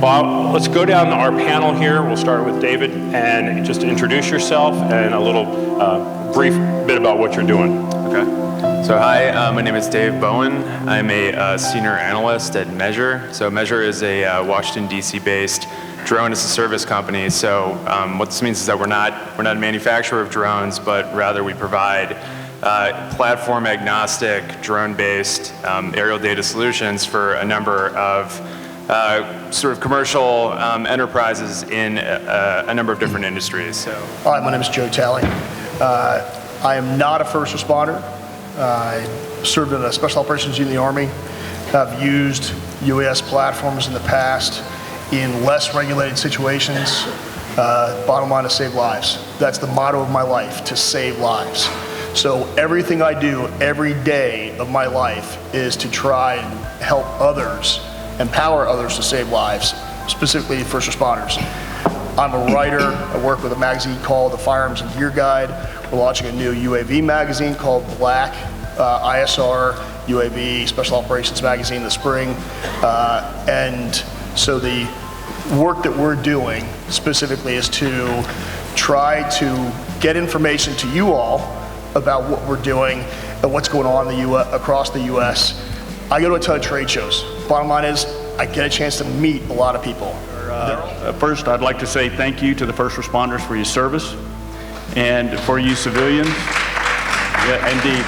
Well, let's go down our panel here. We'll start with David, and just introduce yourself and a little brief bit about what you're doing. Okay. So hi, my name is Dave Bowen. I'm a senior analyst at Measure. So Measure is a Washington, D.C. based drone as a service company. So what this means is that we're not a manufacturer of drones, but rather we provide platform agnostic, drone-based aerial data solutions for a number of sort of commercial enterprises in a number of different industries. So. Hi, my name is Joe Talley. I am not a first responder. I served in a special operations unit in the Army. I've used UAS platforms in the past in less regulated situations. Bottom line is save lives. That's the motto of my life, to save lives. So everything I do every day of my life is to try and help others, empower others to save lives, specifically first responders. I'm a writer. I work with a magazine called the Firearms and Gear Guide. We're launching a new UAV magazine called Black, ISR, UAV, Special Operations Magazine this spring. And so the work that we're doing specifically is to try to get information to you all about what we're doing and what's going on in the across the U.S. I go to a ton of trade shows. Bottom line is, I get a chance to meet a lot of people. First, I'd like to say thank you to the first responders for your service, and for you civilians, yeah, indeed,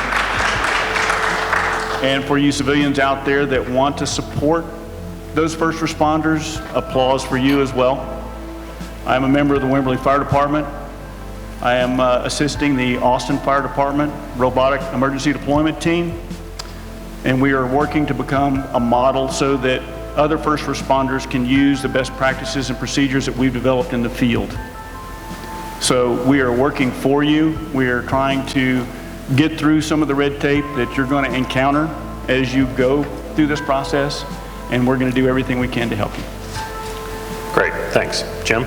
and for you civilians out there that want to support those first responders, applause for you as well. I'm a member of the Wimberley Fire Department. I am assisting the Austin Fire Department Robotic Emergency Deployment Team, and we are working to become a model so that other first responders can use the best practices and procedures that we've developed in the field. So we are working for you. We are trying to get through some of the red tape that you're going to encounter as you go through this process, and we're going to do everything we can to help you. Great, thanks. Jim?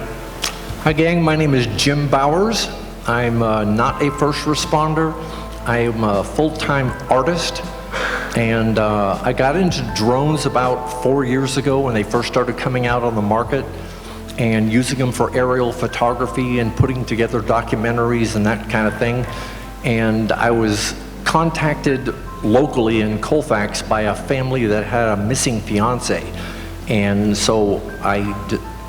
Hi gang, my name is Jim Bowers. I'm not a first responder. I am a full-time artist, and I got into drones about 4 years ago when they first started coming out on the market, and using them for aerial photography and putting together documentaries and that kind of thing. And I was contacted locally in Colfax by a family that had a missing fiance, and so I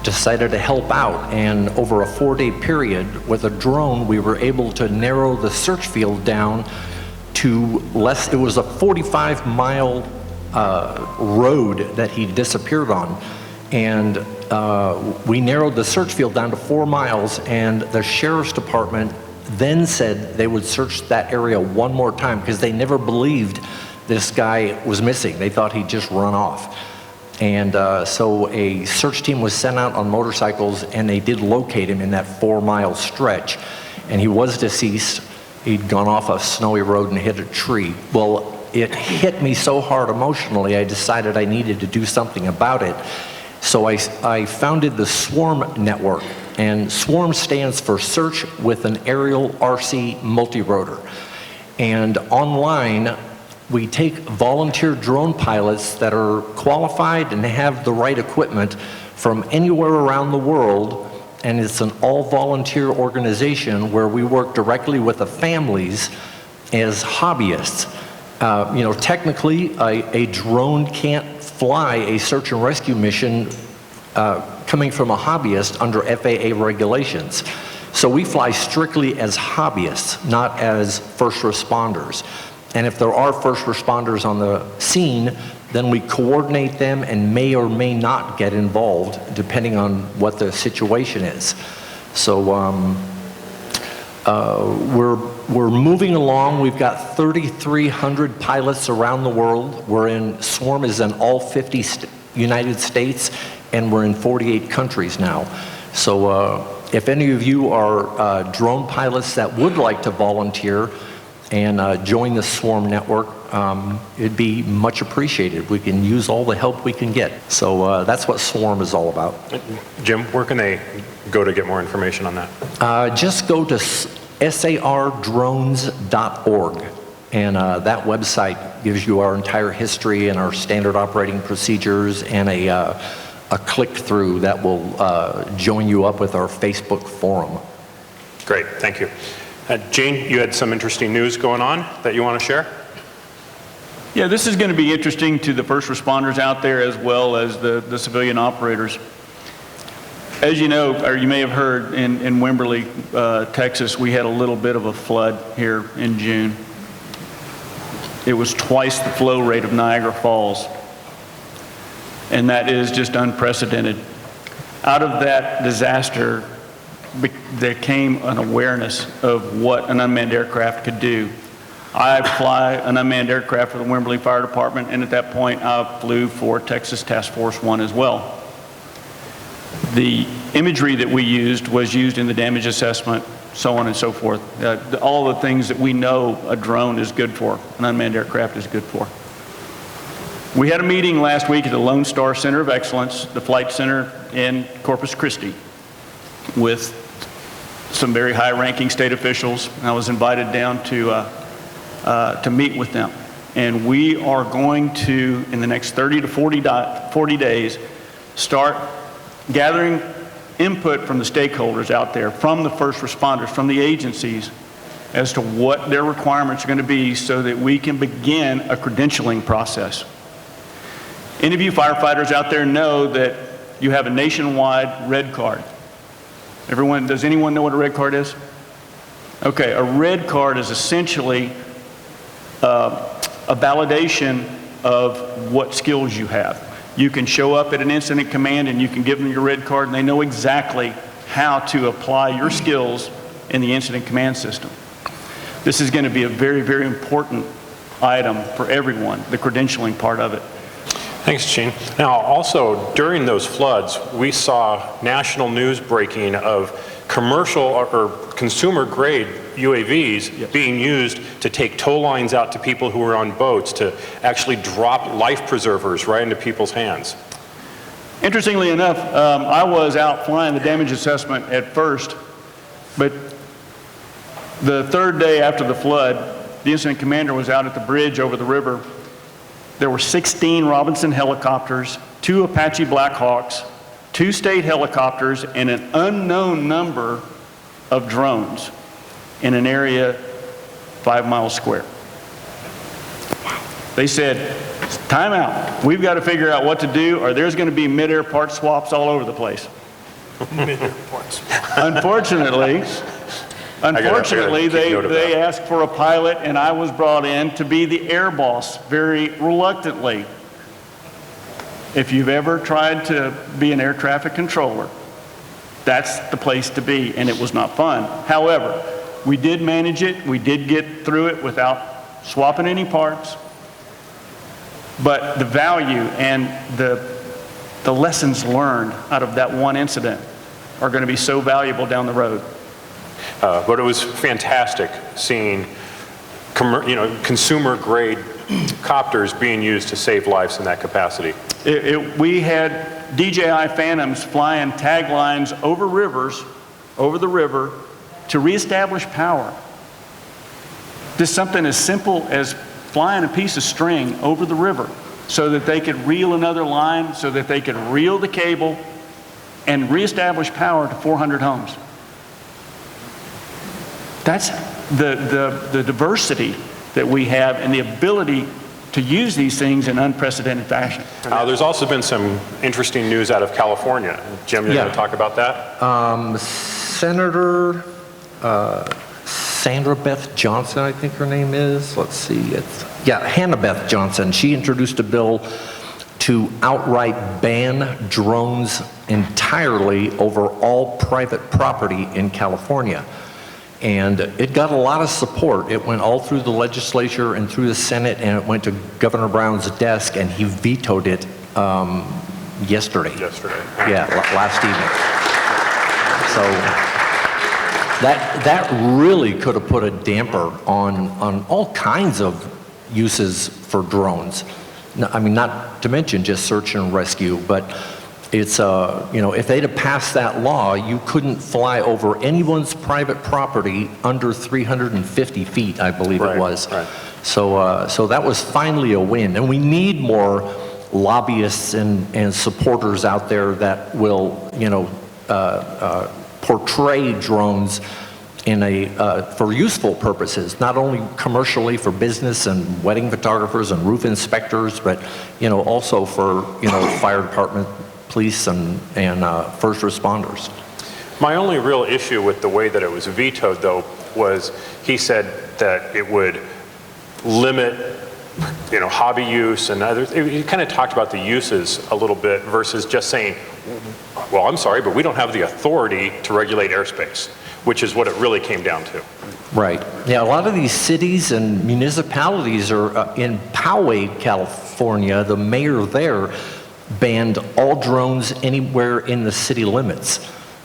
decided to help out, and over a 4-day period with a drone we were able to narrow the search field down to less. It was a 45-mile road that he disappeared on, and we narrowed the search field down to 4 miles, and the sheriff's department then said they would search that area one more time because they never believed this guy was missing. They thought he'd just run off. And so a search team was sent out on motorcycles, and they did locate him in that 4-mile stretch. And he was deceased. He'd gone off a snowy road and hit a tree. Well, it hit me so hard emotionally, I decided I needed to do something about it. So I founded the Swarm Network. And Swarm stands for Search with an Aerial RC Multi-Rotor. And online, we take volunteer drone pilots that are qualified and have the right equipment from anywhere around the world, and it's an all-volunteer organization where we work directly with the families as hobbyists. You know, technically, a drone can't fly a search and rescue mission coming from a hobbyist under FAA regulations. So we fly strictly as hobbyists, not as first responders. And if there are first responders on the scene, then we coordinate them and may or may not get involved depending on what the situation is. So we're moving along. We've got 3,300 pilots around the world. Swarm is in all 50 United States, and we're in 48 countries now. So if any of you are drone pilots that would like to volunteer and join the Swarm Network, it'd be much appreciated. We can use all the help we can get. So that's what Swarm is all about. Jim, where can they go to get more information on that? Just go to sardrones.org, and that website gives you our entire history and our standard operating procedures and a a click-through that will join you up with our Facebook forum. Great, thank you. Gene, you had some interesting news going on that you want to share? Yeah, this is going to be interesting to the first responders out there as well as the civilian operators. As you know, or you may have heard, in Wimberley, Texas, we had a little bit of a flood here in June. It was twice the flow rate of Niagara Falls. And that is just unprecedented. Out of that disaster, there came an awareness of what an unmanned aircraft could do. I fly an unmanned aircraft for the Wimberley Fire Department, and at that point I flew for Texas Task Force 1 as well. The imagery that we used was used in the damage assessment, so on and so forth. All the things that we know a drone is good for, an unmanned aircraft is good for. We had a meeting last week at the Lone Star Center of Excellence, the Flight Center in Corpus Christi, with some very high-ranking state officials. I was invited down to meet with them. And we are going to, in the next 30 to 40 days, start gathering input from the stakeholders out there, from the first responders, from the agencies, as to what their requirements are going to be so that we can begin a credentialing process. Any of you firefighters out there know that you have a nationwide red card. Does anyone know what a red card is? Okay, a red card is essentially a validation of what skills you have. You can show up at an incident command and you can give them your red card and they know exactly how to apply your skills in the incident command system. This is going to be a very, very important item for everyone, the credentialing part of it. Thanks, Gene. Now, also, during those floods, we saw national news breaking of commercial or consumer-grade UAVs being used to take tow lines out to people who were on boats to actually drop life preservers right into people's hands. Interestingly enough, I was out flying the damage assessment at first, but the third day after the flood, the incident commander was out at the bridge over the river. There were 16 Robinson helicopters, 2 Apache Blackhawks, 2 state helicopters, and an unknown number of drones in an area 5 miles square. They said, time out. We've got to figure out what to do or there's going to be mid-air part swaps all over the place. Mid-air parts. Unfortunately, they asked for a pilot, and I was brought in to be the air boss very reluctantly. If you've ever tried to be an air traffic controller, that's the place to be, and it was not fun. However, we did manage it. We did get through it without swapping any parts. But the value and the lessons learned out of that one incident are going to be so valuable down the road. But it was fantastic seeing consumer-grade copters being used to save lives in that capacity. We had DJI Phantoms flying taglines over the river, to reestablish power. Just something as simple as flying a piece of string over the river so that they could reel another line, so that they could reel the cable and reestablish power to 400 homes. That's the diversity that we have and the ability to use these things in unprecedented fashion. There's also been some interesting news out of California. Jim, you want to talk about that? Senator Sandra Beth Johnson, I think her name is. Let's see. Hannah Beth Johnson. She introduced a bill to outright ban drones entirely over all private property in California. And it got a lot of support. It went all through the legislature and through the Senate, and it went to Governor Brown's desk, and he vetoed it yesterday. Yeah, last evening. So that really could have put a damper on all kinds of uses for drones. I mean, not to mention just search and rescue, but it's, if they'd have passed that law, you couldn't fly over anyone's private property under 350 feet, I believe it was. Right. So that was finally a win. And we need more lobbyists and supporters out there that will, portray drones in for useful purposes, not only commercially for business and wedding photographers and roof inspectors, but, also for, fire department, police, and first responders. My only real issue with the way that it was vetoed, though, was he said that it would limit, hobby use and others. He kind of talked about the uses a little bit versus just saying, well, I'm sorry, but we don't have the authority to regulate airspace, which is what it really came down to. Right. Yeah, a lot of these cities and municipalities are in Poway, California. The mayor there banned all drones anywhere in the city limits.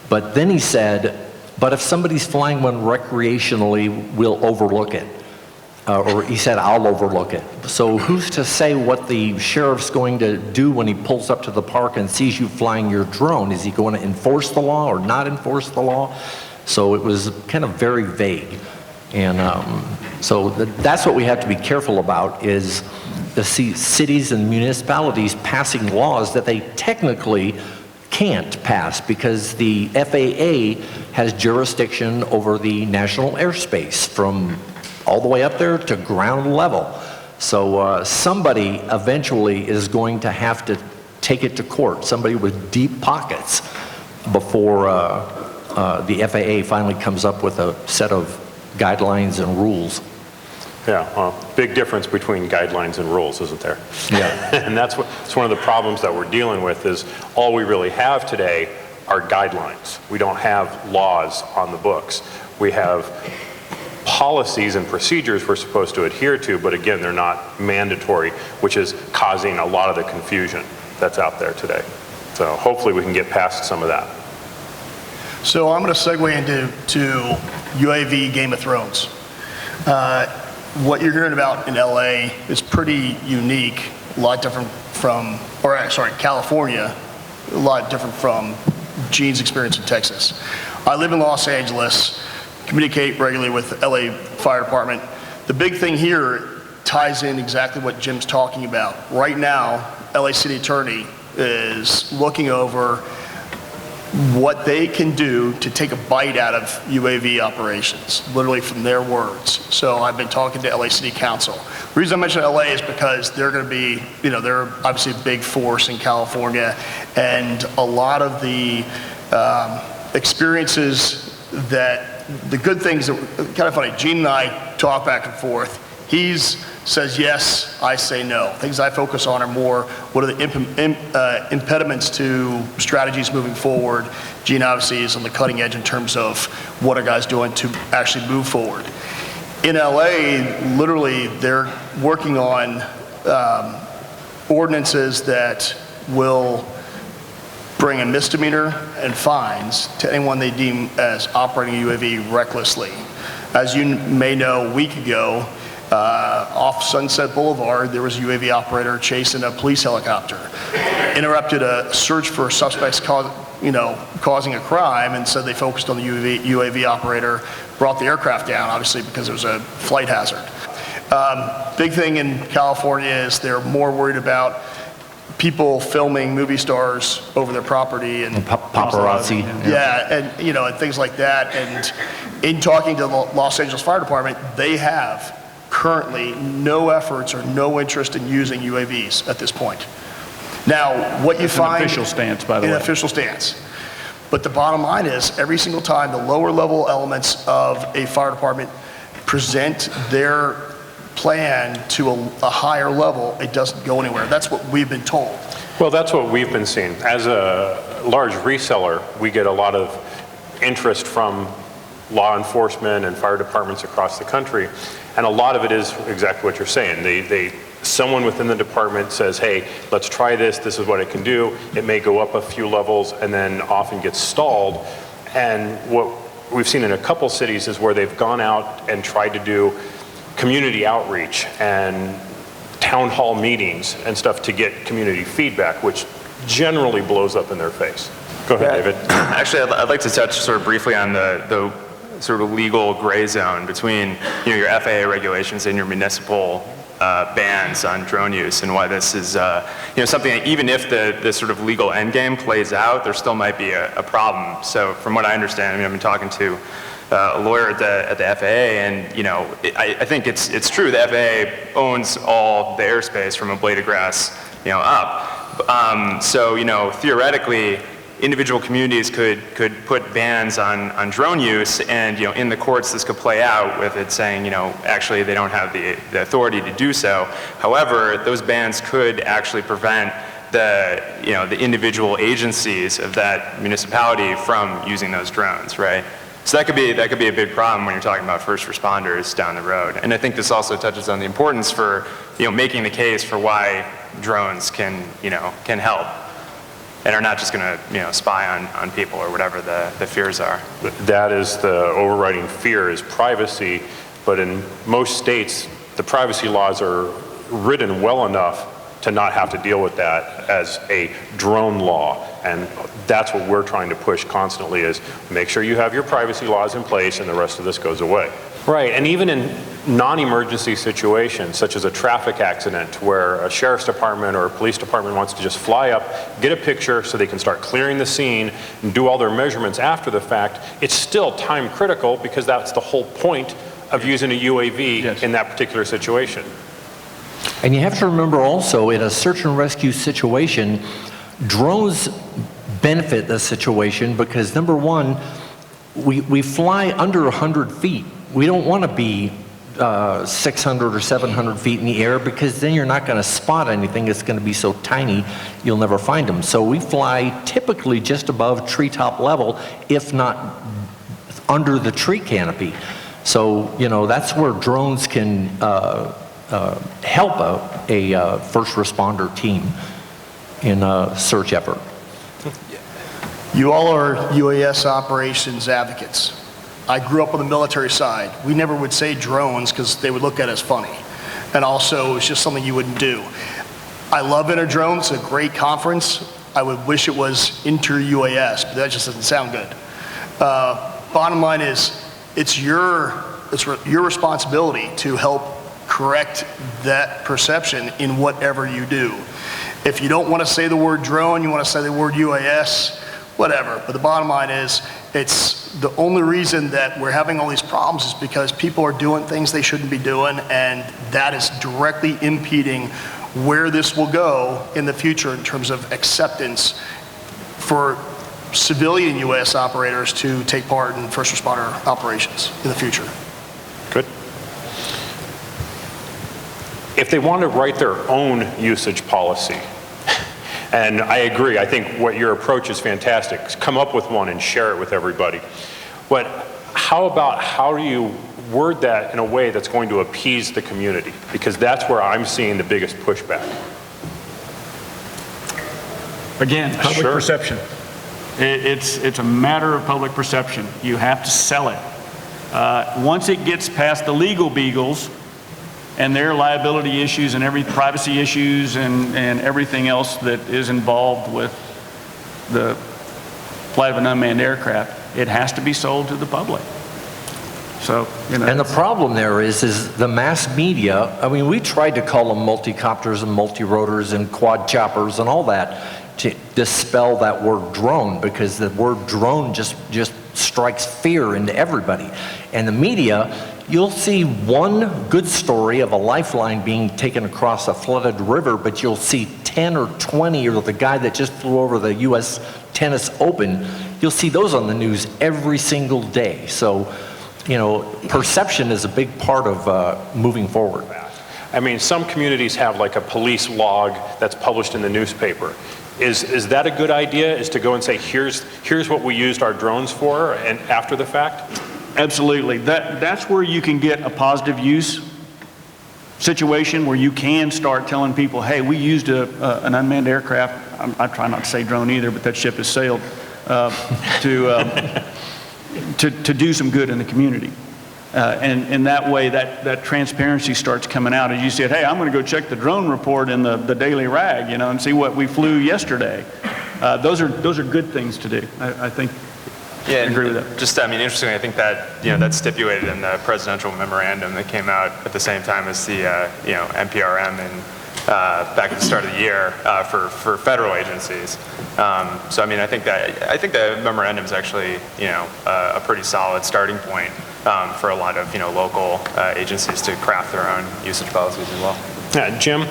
But then he said, but if somebody's flying one recreationally, we'll overlook it. Or he said, I'll overlook it. So who's to say what the sheriff's going to do when he pulls up to the park and sees you flying your drone? Is he going to enforce the law or not enforce the law? So it was kind of very vague. And so that's what we have to be careful about, is the cities and municipalities passing laws that they technically can't pass because the FAA has jurisdiction over the national airspace from all the way up there to ground level. So somebody eventually is going to have to take it to court, somebody with deep pockets, before the FAA finally comes up with a set of guidelines and rules. Yeah, well, big difference between guidelines and rules, isn't there? Yeah. And it's one of the problems that we're dealing with, is all we really have today are guidelines. We don't have laws on the books. We have policies and procedures we're supposed to adhere to, but again, they're not mandatory, which is causing a lot of the confusion that's out there today. So hopefully we can get past some of that. So I'm going to segue into UAV Game of Thrones. What you're hearing about in LA is pretty unique, a lot different from, California, a lot different from Gene's experience in Texas. I live in Los Angeles, communicate regularly with LA Fire Department. The big thing here ties in exactly what Jim's talking about. Right now, LA City Attorney is looking over what they can do to take a bite out of UAV operations, literally from their words. So I've been talking to LA City Council. The reason I mention LA is because they're going to be, they're obviously a big force in California, and a lot of the experiences the good things that kind of funny. Gene and I talk back and forth. He says yes, I say no. Things I focus on are more, what are the impediments to strategies moving forward. Gene obviously is on the cutting edge in terms of what are guys doing to actually move forward. In LA, literally, they're working on ordinances that will bring a misdemeanor and fines to anyone they deem as operating a UAV recklessly. As you may know, a week ago, off Sunset Boulevard, there was a UAV operator chasing a police helicopter, interrupted a search for suspects causing a crime, and said they focused on the UAV operator, brought the aircraft down, obviously because it was a flight hazard. Big thing in California is they're more worried about people filming movie stars over their property and paparazzi. Yeah, and and things like that. And in talking to the Los Angeles Fire Department, they have currently no efforts or no interest in using UAVs at this point. Now, what you find— An official stance, by the way. An official stance. But the bottom line is, every single time the lower level elements of a fire department present their plan to a higher level, it doesn't go anywhere. That's what we've been told. Well, that's what we've been seeing. As a large reseller, we get a lot of interest from law enforcement and fire departments across the country, and a lot of it is exactly what you're saying. Someone within the department says, hey, let's try this, this is what it can do. It may go up a few levels and then often gets stalled. And what we've seen in a couple cities is where they've gone out and tried to do community outreach and town hall meetings and stuff to get community feedback, which generally blows up in their face. Go ahead, David. Actually, I'd like to touch sort of briefly on the sort of legal gray zone between your FAA regulations and your municipal bans on drone use, and why this is something that even if the sort of legal endgame plays out, there still might be a problem. So from what I understand, I've been talking to a lawyer at the FAA, and I think it's true. The FAA owns all the airspace from a blade of grass up. So theoretically, individual communities could put bans on drone use, and in the courts this could play out with it saying actually they don't have the authority to do so. However, those bans could actually prevent the individual agencies of that municipality from using those drones, right? So that could be a big problem when you're talking about first responders down the road. And I think this also touches on the importance for making the case for why drones can help and are not just going to spy on people or whatever the fears are. That is the overriding fear, is privacy, but in most states the privacy laws are written well enough to not have to deal with that as a drone law. And that's what we're trying to push constantly, is make sure you have your privacy laws in place and the rest of this goes away. Right, and even in non-emergency situations, such as a traffic accident where a sheriff's department or a police department wants to just fly up, get a picture so they can start clearing the scene and do all their measurements after the fact, it's still time critical because that's the whole point of using a UAV in that particular situation. And you have to remember also, in a search and rescue situation, drones benefit the situation because, number one, we fly under 100 feet. We don't want to be 600 or 700 feet in the air, because then you're not going to spot anything. It's going to be so tiny you'll never find them. So we fly typically just above treetop level, if not under the tree canopy. So that's where drones can help a first responder team in a search effort. You all are UAS operations advocates. I grew up on the military side. We never would say drones because they would look at us funny. And also, it's just something you wouldn't do. I love Interdrone. It's a great conference. I would wish it was inter-UAS, but that just doesn't sound good. Bottom line is, it's your responsibility to help correct that perception in whatever you do. If you don't want to say the word drone, you want to say the word UAS, whatever. But the bottom line is, it's the only reason that we're having all these problems is because people are doing things they shouldn't be doing, and that is directly impeding where this will go in the future in terms of acceptance for civilian U.S. operators to take part in first responder operations in the future. Good. If they want to write their own usage policy, and I agree, I think what your approach is fantastic. Come up with one and share it with everybody. But how do you word that in a way that's going to appease the community? Because that's where I'm seeing the biggest pushback. Again, public perception. It's a matter of public perception. You have to sell it. Once it gets past the legal beagles and their liability issues and privacy issues and everything else that is involved with the flight of an unmanned aircraft, it has to be sold to the public. So, And the problem there is the mass media. I mean, we tried to call them multi-copters and multi-rotors and quad choppers and all that to dispel that word drone, because the word drone just strikes fear into everybody. And the media, you'll see one good story of a lifeline being taken across a flooded river, but you'll see 10 or 20, or the guy that just flew over the U.S. Tennis Open, you'll see those on the news every single day. So, perception is a big part of moving forward. I mean, some communities have like a police log that's published in the newspaper. Is that a good idea, is to go and say, here's what we used our drones for, and after the fact? Absolutely. That's where you can get a positive use situation where you can start telling people, hey, we used an unmanned aircraft. I try not to say drone either, but that ship has sailed, to do some good in the community. And that way, that transparency starts coming out. As you said, hey, I'm going to go check the drone report in the Daily Rag, and see what we flew yesterday. Those are good things to do. I think Yeah, agree with that. Just, I mean, interestingly, I think that, that's stipulated in the presidential memorandum that came out at the same time as the, NPRM and back at the start of the year for federal agencies. So, I mean, I think the memorandum is actually, a pretty solid starting point for a lot of, local agencies to craft their own usage policies as well. Jim,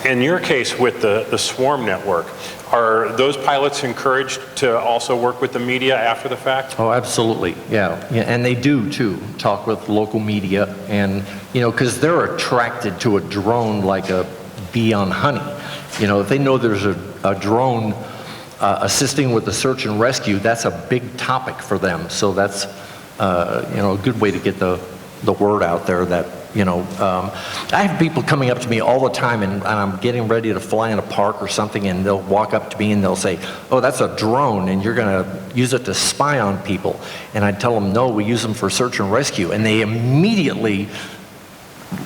in your case with the swarm network, are those pilots encouraged to also work with the media after the fact? Oh, absolutely, yeah, and they do too, talk with local media, and, because they're attracted to a drone like a bee on honey. If they know there's a drone assisting with the search and rescue, that's a big topic for them, so that's, a good way to get the word out there that, I have people coming up to me all the time, and I'm getting ready to fly in a park or something, and they'll walk up to me and they'll say, oh, that's a drone, and you're going to use it to spy on people. And I tell them, no, we use them for search and rescue. And they immediately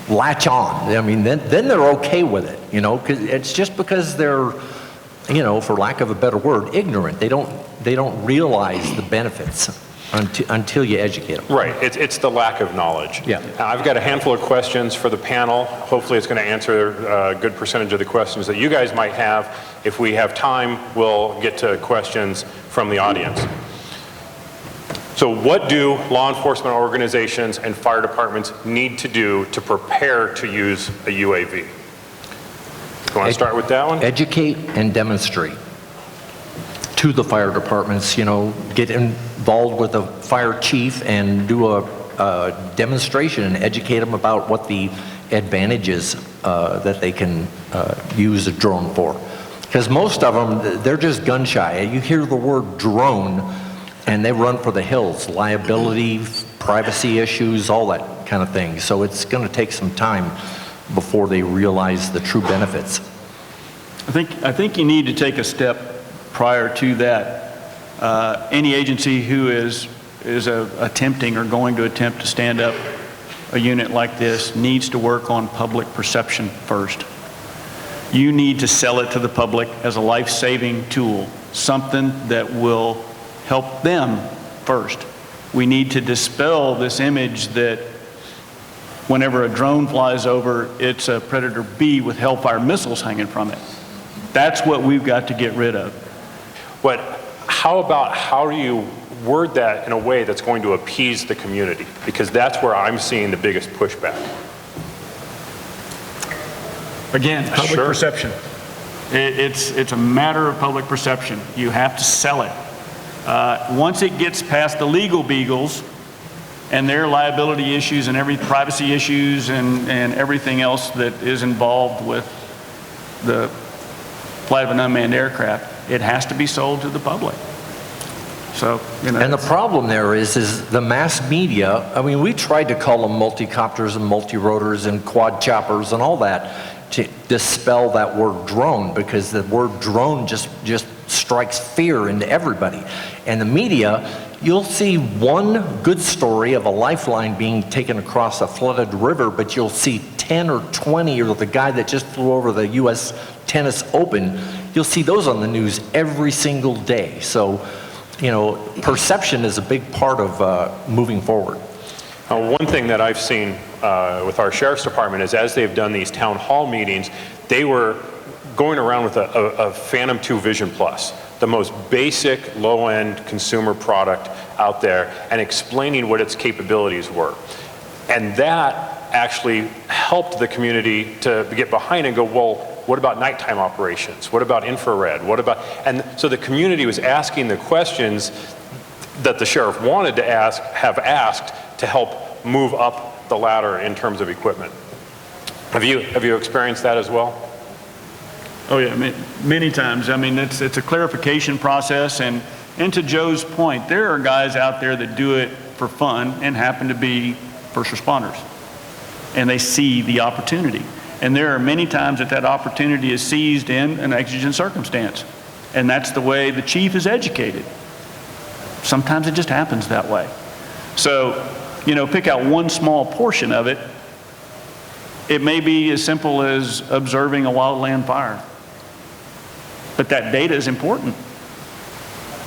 latch on. I mean, then they're okay with it, because it's just because they're, for lack of a better word, ignorant. They don't realize the benefits until you educate them. Right, it's the lack of knowledge. Yeah. I've got a handful of questions for the panel. Hopefully it's going to answer a good percentage of the questions that you guys might have. If we have time, we'll get to questions from the audience. So what do law enforcement organizations and fire departments need to do to prepare to use a UAV? You want to start with that one? Educate and demonstrate to the fire departments, get involved with the fire chief and do a demonstration and educate them about what the advantages that they can use a drone for. Because most of them, they're just gun shy. You hear the word drone and they run for the hills, liability, privacy issues, all that kind of thing. So it's going to take some time before they realize the true benefits. I think you need to take a step prior to that. Any agency who is attempting or going to attempt to stand up a unit like this needs to work on public perception first. You need to sell it to the public as a life-saving tool, something that will help them first. We need to dispel this image that whenever a drone flies over, it's a Predator B with Hellfire missiles hanging from it. That's what we've got to get rid of. But how do you word that in a way that's going to appease the community? Because that's where I'm seeing the biggest pushback. Again, public Sure. perception. It's a matter of public perception. You have to sell it. Once it gets past the legal beagles and their liability issues and privacy issues and everything else that is involved with the flight of an unmanned aircraft, it has to be sold to the public. So, And the problem there is the mass media, I mean, we tried to call them multi-copters and multi-rotors and quad choppers and all that to dispel that word drone, because the word drone just strikes fear into everybody. And the media, you'll see one good story of a lifeline being taken across a flooded river, but you'll see 10 or 20, or the guy that just flew over the U.S. Tennis Open, you'll see those on the news every single day. So, perception is a big part of moving forward. One thing that I've seen with our sheriff's department is as they've done these town hall meetings, they were going around with a Phantom 2 Vision Plus, the most basic low-end consumer product out there, and explaining what its capabilities were. And that actually helped the community to get behind and go, well, what about nighttime operations? What about infrared? And so the community was asking the questions that the sheriff wanted to have asked to help move up the ladder in terms of equipment. Have you experienced that as well? Oh yeah, many times. I mean, it's a clarification process, and to Joe's point, there are guys out there that do it for fun and happen to be first responders, and they see the opportunity. And there are many times that opportunity is seized in an exigent circumstance, and that's the way the chief is educated. Sometimes it just happens that way. So, pick out one small portion of it. It may be as simple as observing a wildland fire, but that data is important.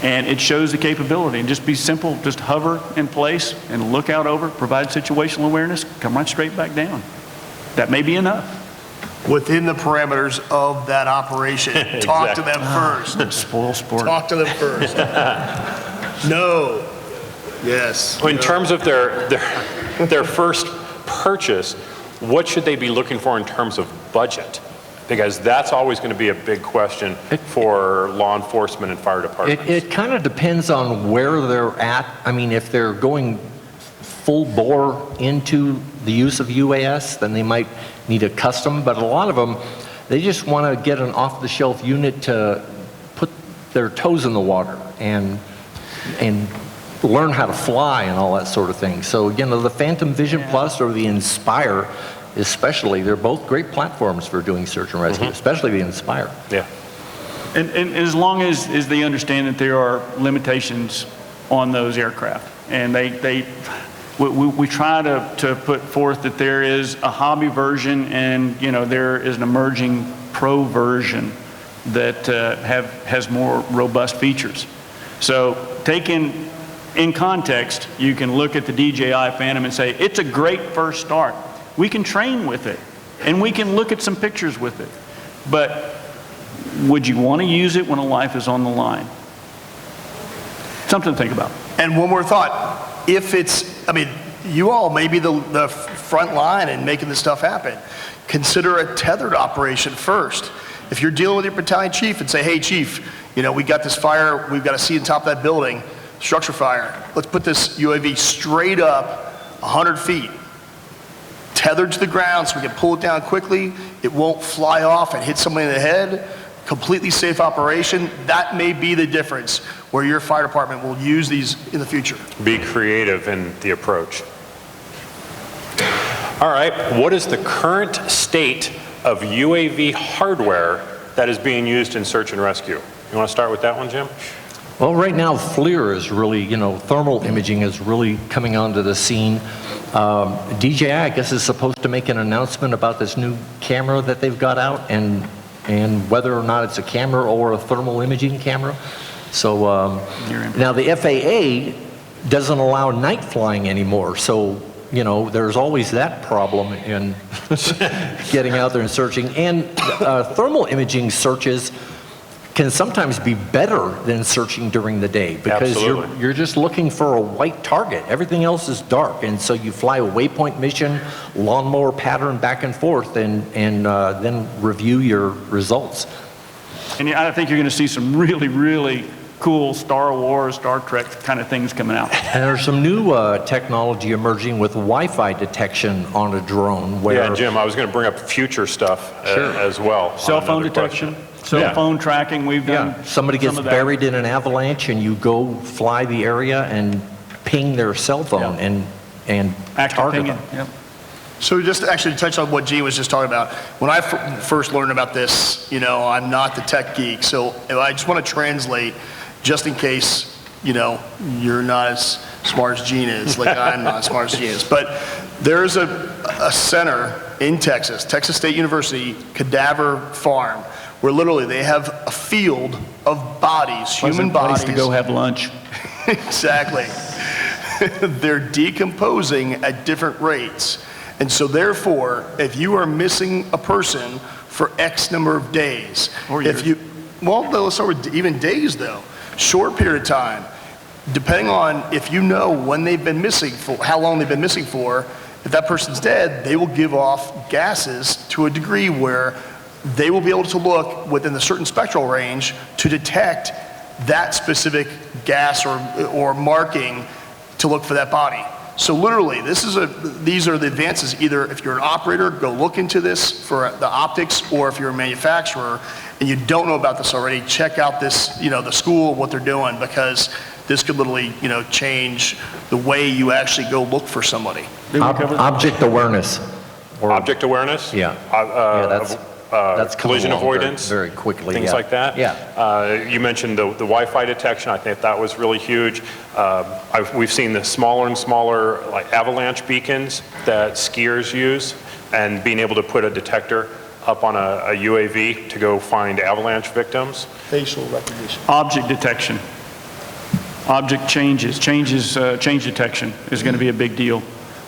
And it shows the capability. And just be simple, just hover in place and look out over, provide situational awareness, come right straight back down. That may be enough. Within the parameters of that operation. Talk to them first. Spoil sport. Talk to them first. No. Yes. In terms of their first purchase, what should they be looking for in terms of budget? Because that's always going to be a big question for law enforcement and fire departments. It kind of depends on where they're at. I mean, if they're going full bore into the use of UAS, then they might need a custom, but a lot of them, they just want to get an off-the-shelf unit to put their toes in the water and learn how to fly and all that sort of thing. So, the Phantom Vision Plus or the Inspire, especially, they're both great platforms for doing search and rescue, especially the Inspire. Yeah. And as long as they understand that there are limitations on those aircraft, and we try to put forth that there is a hobby version and there is an emerging pro version that has more robust features. So taken in context, you can look at the DJI Phantom and say, it's a great first start. We can train with it, and we can look at some pictures with it. But would you want to use it when a life is on the line? Something to think about. And one more thought. If it's, you all may be the front line in making this stuff happen. Consider a tethered operation first. If you're dealing with your battalion chief and say, hey, chief, we got this fire, we've got to see on top of that building, structure fire. Let's put this UAV straight up 100 feet, tethered to the ground so we can pull it down quickly. It won't fly off and hit somebody in the head. Completely safe operation. That may be the difference where your fire department will use these in the future. Be creative in the approach. All right, what is the current state of UAV hardware that is being used in search and rescue? You want to start with that one, Jim? Well, right now, FLIR is really, thermal imaging is really coming onto the scene. DJI, I guess, is supposed to make an announcement about this new camera that they've got out, and whether or not it's a camera or a thermal imaging camera. So now the FAA doesn't allow night flying anymore. So, there's always that problem in getting out there and searching. And thermal imaging searches can sometimes be better than searching during the day because you're just looking for a white target. Everything else is dark, and so you fly a waypoint mission, lawnmower pattern back and forth, and then review your results. And I think you're going to see some really, really cool Star Wars, Star Trek kind of things coming out. And there's some new technology emerging with Wi-Fi detection on a drone. Where Yeah, Jim, I was going to bring up future stuff as well. Cell phone detection. Cell phone tracking, we've done. Somebody gets buried in an avalanche and you go fly the area and ping their cell phone and target them. Yep. So just to actually touch on what Gene was just talking about, when I first learned about this, I'm not the tech geek, so I just want to translate just in case, you're not as smart as Gene is, like I'm not as smart as Gene is. But there's a center in Texas State University, Cadaver Farm, where literally they have a field of bodies, human bodies. to go have lunch. Exactly. They're decomposing at different rates. And so therefore, if you are missing a person for X number of days, or years. Let's start with even days though, short period of time, depending on if when they've been missing for, how long they've been missing for, if that person's dead, they will give off gases to a degree where they will be able to look within the certain spectral range to detect that specific gas or marking to look for that body. So literally, these are the advances. Either if you're an operator, go look into this for the optics, or if you're a manufacturer and you don't know about this already, check out this, the school, what they're doing, because this could literally, change the way you actually go look for somebody. Object awareness. Object awareness? Yeah. That's collision avoidance, very quickly. things like that. Yeah. You mentioned the Wi-Fi detection. I think that was really huge. We've seen the smaller and smaller avalanche beacons that skiers use, and being able to put a detector up on a UAV to go find avalanche victims. Facial recognition. Object detection. Object change detection is going to be a big deal.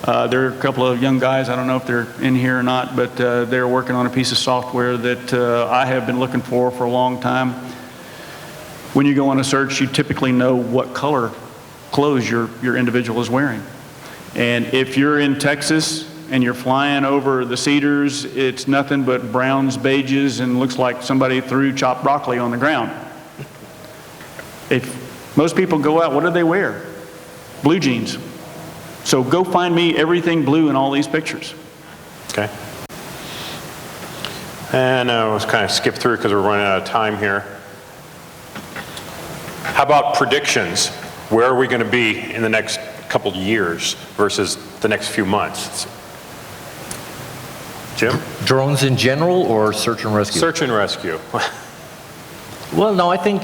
There are a couple of young guys, I don't know if they're in here or not, but they're working on a piece of software that I have been looking for a long time. When you go on a search, you typically know what color clothes your individual is wearing. And if you're in Texas and you're flying over the cedars, it's nothing but browns, beiges, and looks like somebody threw chopped broccoli on the ground. If most people go out, what do they wear? Blue jeans. So go find me everything blue in all these pictures. Okay. And let's kind of skip through because we're running out of time here. How about predictions? Where are we going to be in the next couple years versus the next few months? Jim? Drones in general or search and rescue? Search and rescue. Well, no, I think,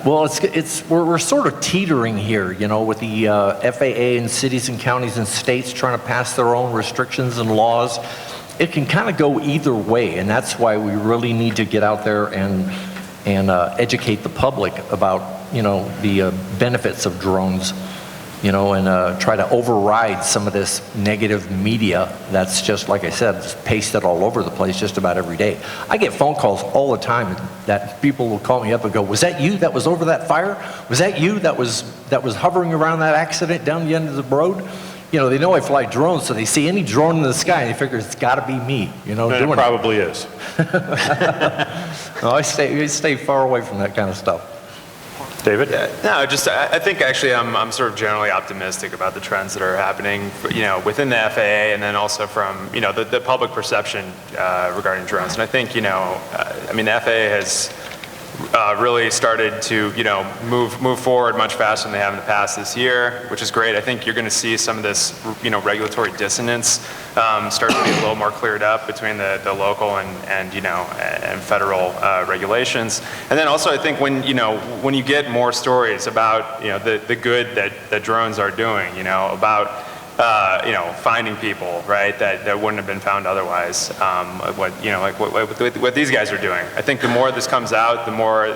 we're sort of teetering here, you know, with the FAA and cities and counties and states trying to pass their own restrictions and laws. It can kind of go either way, and that's why we really need to get out there and educate the public about, you know, the benefits of drones, you know, and try to override some of this negative media that's just, like I said, just pasted all over the place just about every day. I get phone calls all the time that people will call me up and go, was that you that was over that fire? Was that you that was hovering around that accident down the end of the road? You know, they know I fly drones, so they see any drone in the sky and they figure it's got to be me, you know, And it probably is. No, I stay far away from that kind of stuff. David? No, just I think actually I'm sort of generally optimistic about the trends that are happening, you know, within the FAA and then also from, you know, the public perception regarding drones. And I think, you know, I mean, the FAA has really started to, you know, move forward much faster than they have in the past this year, which is great. I think you're going to see some of this, you know, regulatory dissonance start to be a little more cleared up between the local and you know, and federal regulations. And then also I think when you get more stories about, you know, the good that drones are doing, you know, about you know, finding people, right, that wouldn't have been found otherwise. What these guys are doing. I think the more this comes out, the more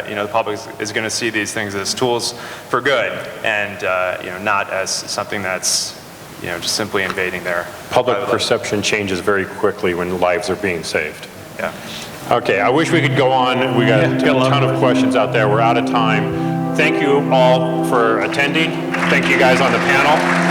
you know, the public is going to see these things as tools for good, and you know, not as something that's, you know, just simply invading their Public perception changes very quickly when lives are being saved. Yeah. Okay, I wish we could go on. We got a ton of questions out there. We're out of time. Thank you all for attending. Thank you guys on the panel.